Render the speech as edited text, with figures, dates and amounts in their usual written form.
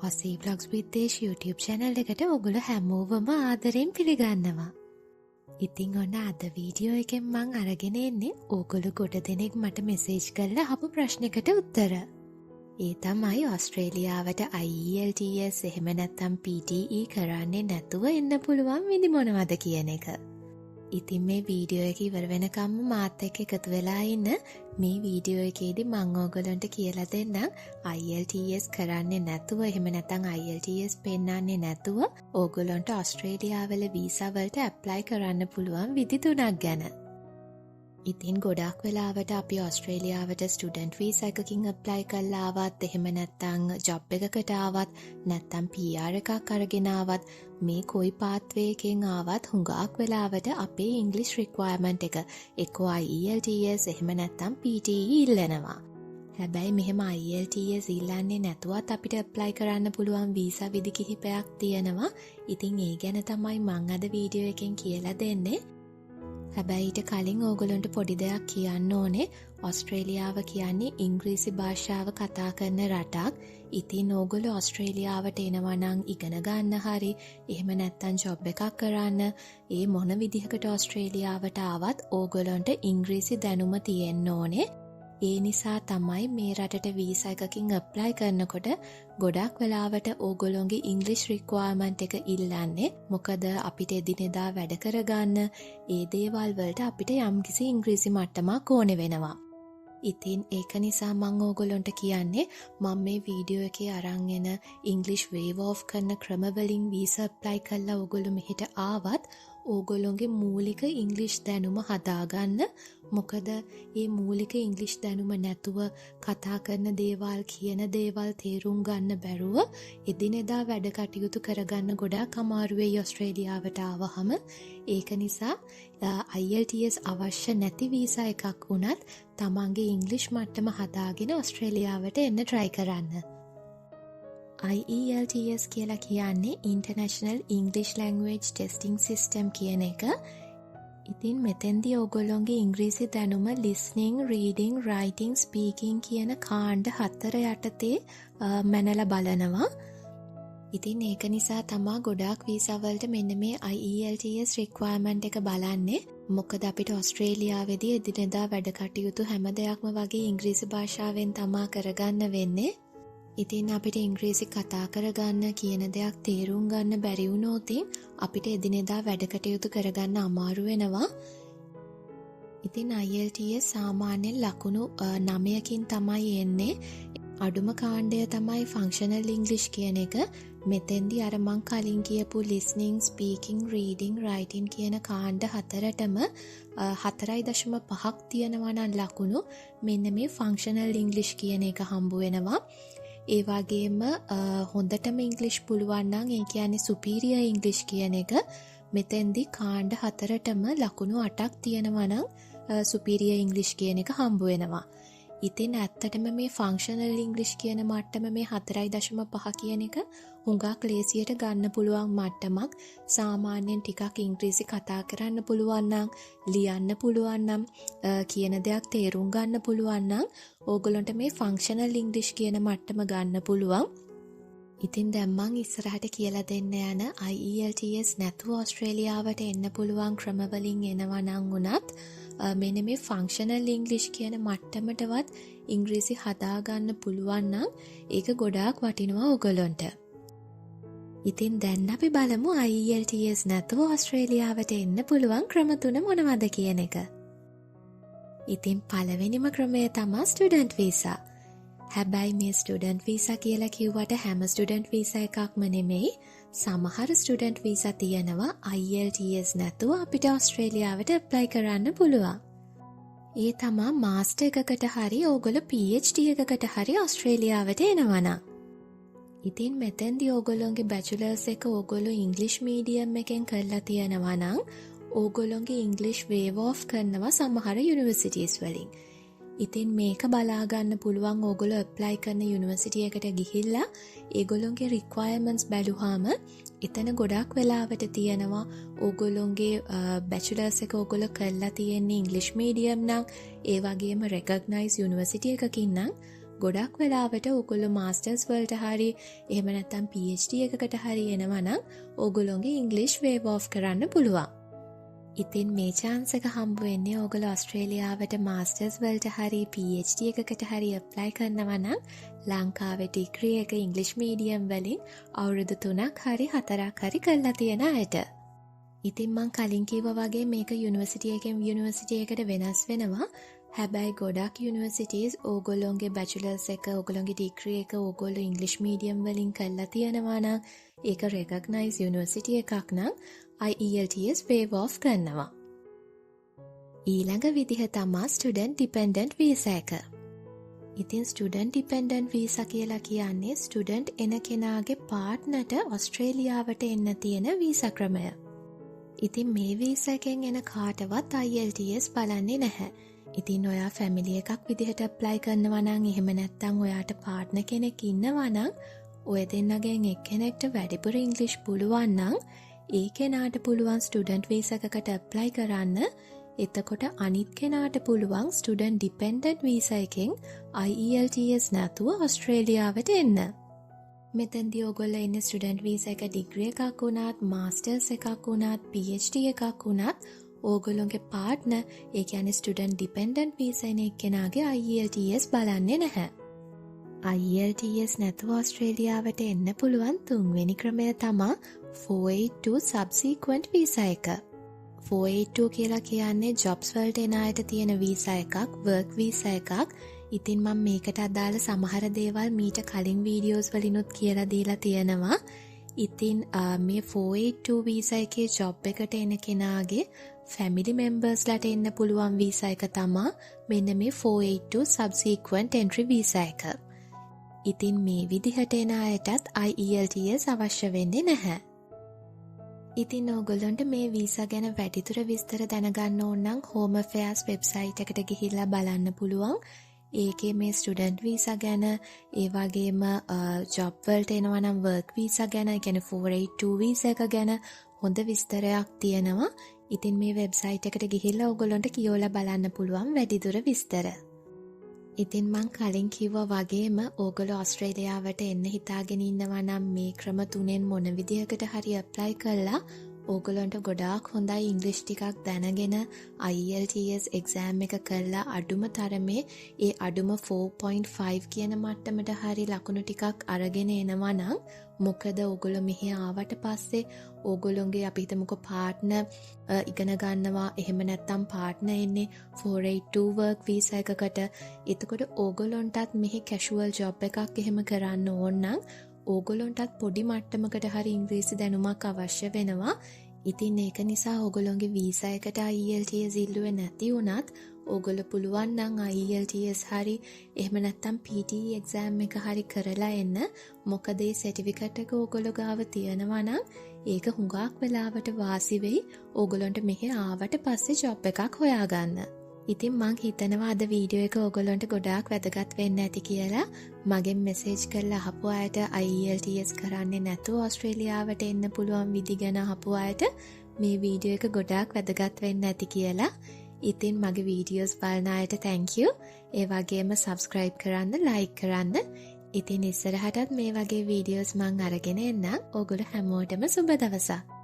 ඔසී blogs with දේශ් YouTube channel එකට ඔගොල්ලෝ හැමෝවම ආදරෙන් පිළිගන්නවා. ඉතින් ඔන්න අද වීඩියෝ එකෙන් මං අරගෙන එන්නේ ඕගොල්ලෝ කොට දෙනෙක් මට මෙසේජ් කරලා අහපු ප්‍රශ්නයකට උත්තර. ඒ තමයි ඕස්ට්‍රේලියාවට IELTS එහෙම නැත්නම් PTE කරන්නේ නැතුව එන්න පුළුවන් විදි මොනවද කියන එක. ඉතින් මේ වීඩියෝ එක ඉවර වෙනකම්ම මාත් එක්ක එකතු වෙලා ඉන්න. මේ වීඩියෝ එකේදී මම ඕගොල්ලන්ට කියලා දෙන්නම් IELTS කරන්නේ නැතුව එහෙම නැත්නම් IELTS පෙන්නන්නේ නැතුව ඕගොල්ලන්ට ඕස්ට්‍රේලියාවල වීසා වලට ඇප්ලයි කරන්න පුළුවන් විදි 3ක් ගැන. ඉතින් ගොඩක් වෙලාවට අපි ඕස්ට්‍රේලියාවට ස්ටුඩන්ට් වීසා එකකින් ඇප්ලයි කරලා ආවත් එහෙම නැත්නම් ජොබ් එකකට ආවත් නැත්නම් PR එකක් අරගෙන ආවත් මේ කොයි පාත්වේ එකෙන් ආවත් හුඟක් වෙලාවට අපේ ඉංග්‍රීසි රික්වයර්මන්ට් එක එක්කෝ IELTS එහෙම නැත්නම් PTE ඉල්ලනවා. හැබැයි මෙහෙම IELTS ඉල්ලන්නේ නැතුවත් අපිට ඇප්ලයි කරන්න පුළුවන් වීසා විදි කිහිපයක් තියෙනවා. ඉතින් ඒ ගැන තමයි මම අද වීඩියෝ එකෙන් කියලා දෙන්නේ. හැබැයි ඊට කලින් ඕගොල්ලන්ට පොඩි දෙයක් කියන්න ඕනේ. ඕස්ට්‍රේලියාව කියන්නේ ඉංග්‍රීසි භාෂාව කතා කරන රටක්. ඉතින් ඕගොල්ලෝ ඕස්ට්‍රේලියාවට එනවා නම් ඉගෙන ගන්න හරි එහෙම නැත්නම් ජොබ් එකක් කරන්න ඒ මොන විදිහකට ඕස්ට්‍රේලියාවට ආවත් ඕගොල්ලන්ට ඉංග්‍රීසි දැනුම තියෙන්න ඕනේ. ඒ නිසා තමයි මේ රටට වීසා එකකින් ඇප්ලයි කරනකොට ගොඩක් වෙලාවට ඕගොල්ලෝගේ ඉංග්‍රීසි රික්වයර්මන්ට් එක ඉල්ලන්නේ. මොකද අපිට එදිනෙදා වැඩ කරගන්න ඒ දේවල් වලට අපිට යම්කිසි ඉංග්‍රීසි මට්ටමක් ඕනේ වෙනවා. ඉතින් ඒක නිසා මම ඕගොල්ලන්ට කියන්නේ මම මේ වීඩියෝ එකේ අරන් එන ඉංග්‍රීසි වේව් ඔෆ් කරන ක්‍රම වලින් වීසා ඇප්ලයි කරලා ඕගොල්ලෝ මෙහෙට ආවත් ඕගොල්ලෝගේ මූලික ඉංග්‍රීසි දැනුම හදාගන්න. මොකද මේ මූලික ඉංග්‍රීසි දැනුම නැතුව කතා කරන දේවල් කියන දේවල් තේරුම් ගන්න බැරුව එදිනෙදා වැඩ කටයුතු කරගන්න ගොඩක් අමාරු වෙයි ඕස්ට්‍රේලියාවට ආවහම. ඒක නිසා IELTS අවශ්‍ය නැති වීසා එකක් වුණත් තමන්ගේ ඉංග්‍රීසි මට්ටම හදාගෙන ඕස්ට්‍රේලියාවට එන්න try කරන්න. IELTS කියලා කියන්නේ International English Language Testing System කියන එක. ඉතින් මෙතෙන්දී ඕගොල්ලෝගේ ඉංග්‍රීසි දැනුම listening, reading, writing, speaking කියන කාණ්ඩ 4 යටතේ මැනලා බලනවා. ඉතින් ඒක නිසා තමා ගොඩාක් වීසා වලට මෙන්න මේ IELTS requirement එක බලන්නේ. මොකද අපිට ඕස්ට්‍රේලියාවේදී එදිනෙදා වැඩ කටයුතු හැම දෙයක්ම වගේ ඉංග්‍රීසි භාෂාවෙන් තමා කරගන්න වෙන්නේ. ඉතින් අපිට ඉංග්‍රීසි කතා කරගන්න කියන දෙයක් තේරුම් ගන්න බැරි වුණොත් අපිට එදිනෙදා වැඩ කටයුතු කරගන්න අමාරු වෙනවා. ඉතින් IELTS සාමාන්‍යයෙන් ලකුණු 9කින් තමයි එන්නේ. අඩුම කාණ්ඩය තමයි ෆන්ක්ෂනල් ඉංග්‍රීසි කියන එක. මෙතෙන්දී අර මං කලින් කියපු listening, speaking, reading, writing කියන කාණ්ඩ 4ටම 4.5ක් තියෙනවා නම් ලකුණු මෙන්න මේ ෆන්ක්ෂනල් ඉංග්‍රීසි කියන එක හම්බ වෙනවා. ඒ වගේම හොඳටම ඉංග්‍රීසි පුළුවන් නම් ඒ කියන්නේ superior English කියන එක මෙතෙන්දී කාණ්ඩ 4ටම ලකුණු 8ක් තියෙනවා නම් superior English කියන එක හම්බ වෙනවා. ඉතින් ඇත්තටම මේ ෆන්ක්ෂනල් ඉංග්‍රීසි කියන මට්ටම මේ 4.5 කියන එක හුඟක් ලේසියට ගන්න පුළුවන් මට්ටමක්. සාමාන්‍යයෙන් ටිකක් ඉංග්‍රීසි කතා කරන්න පුළුවන් නම් ලියන්න පුළුවන් නම් කියන දෙයක් තේරුම් ගන්න පුළුවන් නම් ඕගොල්ලන්ට මේ ෆන්ක්ෂනල් ඉංග්‍රීසි කියන මට්ටම ගන්න පුළුවන්. ඉතින් දැන් මං ඉස්සරහට කියලා දෙන්න යන IELTS නැතුව ඕස්ට්‍රේලියාවට එන්න පුළුවන් ක්‍රමවලින් එනවා නම් උනත් මෙන්න මේ ෆන්ක්ෂනල් ඉංග්‍රීසි කියන මට්ටමටවත් ඉංග්‍රීසි හදාගන්න පුළුවන් නම් ඒක ගොඩාක් වටිනවා ඕගොල්ලන්ට. ඉතින් දැන් අපි බලමු IELTS නැතුව ඕස්ට්‍රේලියාවට එන්න පුළුවන් ක්‍රම 3 මොනවද කියන එක. ඉතින් පළවෙනිම ක්‍රමය තමයි ස්ටුඩන්ට් වීසා. හැබැයි මේ ස්ටුඩන්ට් වීසා කියලා කිව්වට හැම ස්ටුඩන්ට් වීසා එකක්ම නෙමෙයි. සමහර ස්ටුඩන්ට් වීසා තියෙනවා IELTS නැතුව අපිට ඕස්ට්‍රේලියාවට ඇප්ලයි කරන්න පුළුවන්. ඒ තමා මාස්ටර් එකකට හරි ඕගොල්ලෝ PhD එකකට හරි ඕස්ට්‍රේලියාවට එනවා නම්. ඉතින් මෙතෙන්දී ඕගොල්ලෝගේ බැචලර්ස් එක ඕගොල්ලෝ ඉංග්‍රීසි මීඩියම් එකෙන් කරලා තියෙනවා නම් ඕගොල්ලෝගේ ඉංග්‍රීසි වේව් ඔෆ් කරනවා සමහර යුනිවර්සිටිස් වලින්. ඉතින් මේක බලාගන්න පුළුවන් ඕගොල්ලෝ ඇප්ලයි කරන යුනිවර්සිටි එකට ගිහිල්ලා ඒගොල්ලෝගේ රික්වයර්මන්ට්ස් බැලුවාම එතන ගොඩක් වෙලාවට තියෙනවා ඕගොල්ලෝගේ බැචලර්ස් එක ඕගොල්ලෝ කරලා තියෙන්නේ ඉංග්‍රීසි මීඩියම් නම් ඒ වගේම රෙකග්නයිස් යුනිවර්සිටි එකකින් නම් ගොඩක් වෙලාවට ඕගොල්ලෝ මාස්ටර්ස් වලට හරි එහෙම නැත්නම් PhD එකකට හරි එනවා නම් ඕගොල්ලෝගේ ඉංග්‍රීසි වේව් ඔෆ් කරන්න පුළුවන්. ඉතින් මේ chance එක හම්බ වෙන්නේ ඕගොල්ලෝ ඕස්ට්‍රේලියාවට මාස්ටර්ස් වලට හරි PhD එකකට හරි apply කරනවා නම් ලංකාවේ ඩිග්‍රී එක ඉංග්‍රීසි මීඩියම් වලින් අවුරුදු 3ක් හරි 4ක් හරි කරලා තියෙන අයට. ඉතින් මං කලින් කිව්වා වගේ මේක යුනිවර්සිටි එකෙන් යුනිවර්සිටි එකට වෙනස් වෙනවා. හැබැයි ගොඩක් යුනිවර්සිටිස් ඕගොල්ලොන්ගේ බැචලර්ස් එක ඕගොල්ලොන්ගේ ඩිග්‍රී එක ඕගොල්ලෝ ඉංග්‍රීසි මීඩියම් වලින් කරලා තියෙනවා නම් ඒක රෙකග්නයිස් යුනිවර්සිටි එකක් නම් IELTS waive off කරනවා. ඊළඟ විදිහ තමයි ස්ටුඩන්ට් ඩිපෙන්ඩන්ට් වීසා එක. ඉතින් ස්ටුඩන්ට් ඩිපෙන්ඩන්ට් වීසා කියලා කියන්නේ ස්ටුඩන්ට් එන කෙනාගේ පාර්ට්නර්ට ඕස්ට්‍රේලියාවට එන්න තියෙන වීසා ක්‍රමය. ඉතින් මේ වීසා එකෙන් එන කාටවත් IELTS බලන්නේ නැහැ. ඉතින් ඔයා ෆැමිලි එකක් විදිහට ඇප්ලයි කරනවා නම් එහෙම නැත්නම් ඔයාට පාර්ට්නර් කෙනෙක් ඉන්නවා නම් ඔය දෙන්නගෙන් එක්කෙනෙක්ට වැඩිපුර ඉංග්‍රීසි පුළුවන් නම් ඒ කෙනාට පුළුවන් ස්ටුඩන්ට් වීසා එකකට ඇප්ලයි කරන්න. එතකොට අනිත් කෙනාට පුළුවන් ස්ටුඩන්ට් ඩිපෙන්ඩන්ට් වීසා එකෙන් IELTS නැතුව ඕස්ට්‍රේලියාවට එන්න. මෙතෙන්දී ඔයගොල්ලෝ ඉන්නේ ස්ටුඩන්ට් වීසා එක ඩිග්‍රී එකක් වුණත්, මාස්ටර්ස් එකක් වුණත්, PhD එකක් වුණත් ඕගොල්ලොන්ගේ පාර්ට්නර් ඒ කියන්නේ ස්ටුඩන්ට් ඩිපෙන්ඩන්ට් වීසා එන එක්කෙනාගේ IELTS බලන්නේ නැහැ. IELTS නැතුව ඕස්ට්‍රේලියාවට එන්න පුළුවන් තුන්වෙනි ක්‍රමය තමයි 482 subsequent වීසා එක. 482 කියලා කියන්නේ jobs වලට එන අයට තියෙන වීසා එකක්, work වීසා එකක්. ඉතින් මම මේකට අදාළ සමහර දේවල් මීට කලින් වීඩියෝස් වලිනුත් කියලා දීලා තියෙනවා. ඉතින් මේ 482 වීසා එකේ ජොබ් එකට එන කෙනාගේ ෆැමිලි මෙම්බර්ස්ලාට එන්න පුළුවන් වීසා එක තමයි මෙන්න මේ 482 subsequent entry වීසා එක. ඉතින් මේ විදිහට එන අයටත් IELTS අවශ්‍ය වෙන්නේ නැහැ. ඉතින් ඕගොල්ලන්ට මේ වීසා ගැන වැඩිදුර විස්තර දැනගන්න ඕන නම් Home Affairs වෙබ්සයිට් එකට ගිහිල්ලා බලන්න පුළුවන්. ඒකේ මේ ස්ටුඩන්ට් වීසා ගැන ඒ වගේම ජොබ් වලට එනවා නම් වර්ක් වීසා ගැන, ඒ කියන්නේ 482 වීසා එක ගැන හොඳ විස්තරයක් තියෙනවා. ඉතින් මේ වෙබ්සයිට් එකට ගිහිල්ලා ඕගොල්ලන්ට කියවලා බලන්න පුළුවන් වැඩිදුර විස්තර. ඉතින් මං කලින් කිව්වා වගේම ඕගොල්ලෝ ඕස්ට්‍රේලියාවට එන්න හිතාගෙන ඉන්නවා නම් මේ ක්‍රම තුනෙන් මොන විදියකට හරි ඇප්ලයි කරලා ඕගොල්ලන්ට ගොඩාක් හොඳයි ඉංග්‍රීසි ටිකක් දැනගෙන IELTS එක්සෑම් එක කරලා අඩුම තරමේ ඒ අඩුම 4.5 කියන මට්ටමට හරි ලකුණු ටිකක් අරගෙන එනවා නම් මොකද ඕගොල්ලෝ මෙහි ආවට පස්සේ ඕගොල්ලොන්ගේ අපි හිතමුකෝ පාර්ට්නර් ඉගෙන ගන්නවා, එහෙම නැත්නම් පාර්ට්නර් එන්නේ 482 work visa එකකට. එතකොට ඕගොල්ලොන්ටත් මෙහි casual job එකක් එහෙම කරන්න ඕන නම් ඕගොල්ලොන්ටත් පොඩි මට්ටමකට හරි ඉංග්‍රීසි දැනුමක් අවශ්‍ය වෙනවා. ඉතින් ඒක නිසා ඕගොල්ලොන්ගේ වීසා එකට IELTS ඉල්ලුවේ නැති වුණත් ඕගොල්ලෝ පුළුවන් නම් IELTS හරි එහෙම නැත්නම් PTE එක්සෑම් එක හරි කරලා එන්න. මොකද මේ සර්ටිෆිකේට් එක ඕගොල්ලෝ ගාව තියෙනවා නම් ඒක හුඟක් වෙලාවට වාසි වෙයි ඕගොල්ලන්ට මෙහෙ ආවට පස්සේ ජොබ් එකක් හොයාගන්න. ඉතින් මං හිතනවා අද වීඩියෝ එක ඕගොල්ලන්ට ගොඩාක් වැදගත් වෙන්න ඇති කියලා. මගෙන් මෙසේජ් කරලා අහපු අයට IELTS කරන්නේ නැතුව ඕස්ට්‍රේලියාවට එන්න පුළුවන් විදි ගැන අහපු අයට මේ වීඩියෝ එක ගොඩාක් වැදගත් වෙන්න ඇති කියලා. ඉතින් මගේ වීඩියෝස් බලන අයට thank you. ඒ වගේම subscribe කරන්න, like කරන්න. ඉතින් ඉස්සරහටත් මේ වගේ වීඩියෝස් මං අරගෙන එන්නම්. ඕගොල්ලෝ හැමෝටම සුබ දවසක්.